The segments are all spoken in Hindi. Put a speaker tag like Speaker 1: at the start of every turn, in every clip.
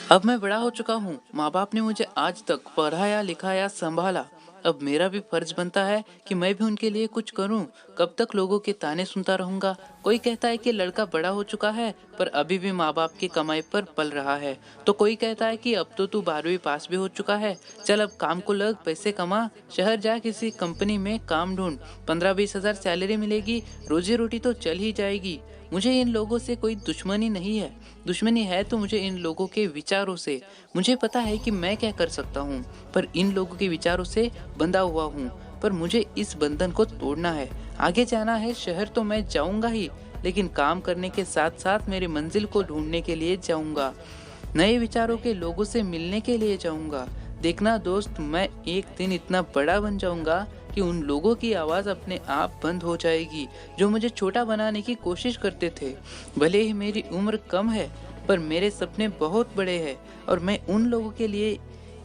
Speaker 1: अब मैं बड़ा हो चुका हूँ। माँ बाप ने मुझे आज तक पढ़ाया लिखाया संभाला। अब मेरा भी फर्ज बनता है कि मैं भी उनके लिए कुछ करूं। कब तक लोगों के ताने सुनता रहूंगा। कोई कहता है कि लड़का बड़ा हो चुका है पर अभी भी माँ बाप की कमाई पर पल रहा है, तो कोई कहता है कि अब तो तू 12वीं पास भी हो चुका है, चल अब काम को लग, पैसे कमा, शहर जा, किसी कंपनी में काम ढूंढ, 15-20 हजार सैलरी मिलेगी, रोजी रोटी तो चल ही जाएगी। मुझे इन लोगों से कोई दुश्मनी नहीं है। दुश्मनी है तो मुझे इन लोगों के विचारों से। मुझे पता है कि मैं क्या कर सकता हूँ, पर इन लोगों के विचारों से बंधा हुआ हूँ। पर मुझे इस बंधन को तोड़ना है। आगे जाना है, शहर तो मैं जाऊंगा ही, लेकिन काम करने के साथ साथ मेरी मंजिल को ढूंढने के लिए जाऊंगा। नए विचारों के लोगों से मिलने के लिए जाऊंगा। देखना दोस्त, मैं एक दिन इतना बड़ा बन जाऊंगा कि उन लोगों की आवाज़ अपने आप बंद हो जाएगी जो मुझे छोटा बनाने की कोशिश करते थे। भले ही मेरी उम्र कम है, पर मेरे सपने बहुत बड़े हैं और मैं उन लोगों के लिए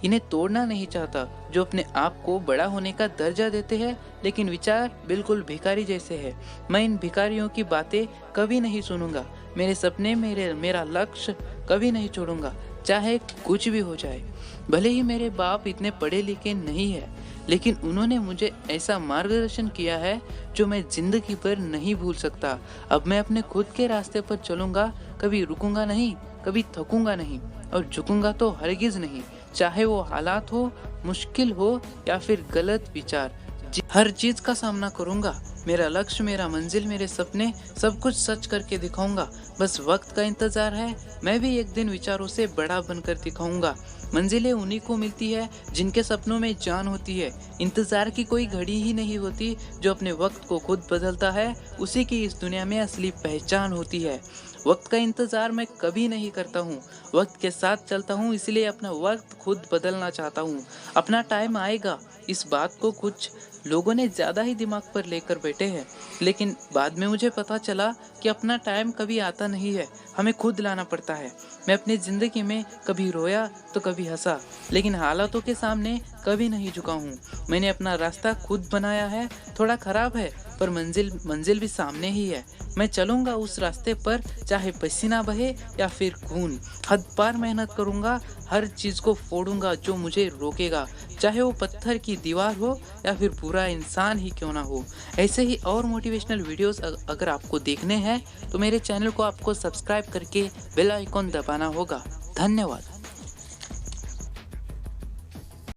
Speaker 1: इन्हें तोड़ना नहीं चाहता जो अपने आप को बड़ा होने का दर्जा देते हैं लेकिन विचार बिल्कुल भिखारी जैसे हैं। मैं इन भिखारियों की बातें कभी नहीं सुनूंगा। मेरे सपने, मेरा लक्ष्य कभी नहीं छोड़ूंगा, चाहे कुछ भी हो जाए। भले ही मेरे बाप इतने पढ़े लिखे नहीं है, लेकिन उन्होंने मुझे ऐसा मार्गदर्शन किया है जो मैं जिंदगी भर नहीं भूल सकता। अब मैं अपने खुद के रास्ते पर चलूंगा, कभी रुकूंगा नहीं, कभी थकूंगा नहीं और झुकूंगा तो हरगिज नहीं, चाहे वो हालात हो, मुश्किल हो या फिर गलत विचार। हर चीज का सामना करूंगा। मेरा लक्ष्य, मेरा मंजिल, मेरे सपने, सब कुछ सच करके दिखाऊंगा। बस वक्त का इंतजार है। मैं भी एक दिन विचारों से बड़ा बनकर दिखाऊंगा। मंजिलें उन्हीं को मिलती है जिनके सपनों में जान होती है। इंतजार की कोई घड़ी ही नहीं होती। जो अपने वक्त को खुद बदलता है उसी की इस दुनिया में असली पहचान होती है। वक्त का इंतजार मैं कभी नहीं करता हूँ, वक्त के साथ चलता हूँ, इसलिए अपना वक्त खुद बदलना चाहता हूँ। अपना टाइम आएगा, इस बात को कुछ लोगों ने ज़्यादा ही दिमाग पर लेकर बैठे हैं, लेकिन बाद में मुझे पता चला कि अपना टाइम कभी आता नहीं है, हमें खुद लाना पड़ता है। मैं अपनी ज़िंदगी में कभी रोया तो कभी हंसा, लेकिन हालातों के सामने कभी नहीं झुका हूँ। मैंने अपना रास्ता खुद बनाया है। थोड़ा खराब है पर मंजिल भी सामने ही है। मैं चलूंगा उस रास्ते पर, चाहे पसीना बहे या फिर खून। हद पार मेहनत करूंगा, हर चीज को फोड़ूंगा जो मुझे रोकेगा, चाहे वो पत्थर की दीवार हो या फिर पूरा इंसान ही क्यों ना हो। ऐसे ही और मोटिवेशनल वीडियोस अगर आपको देखने हैं तो मेरे चैनल को आपको सब्सक्राइब करके बेल आइकॉन दबाना होगा। धन्यवाद।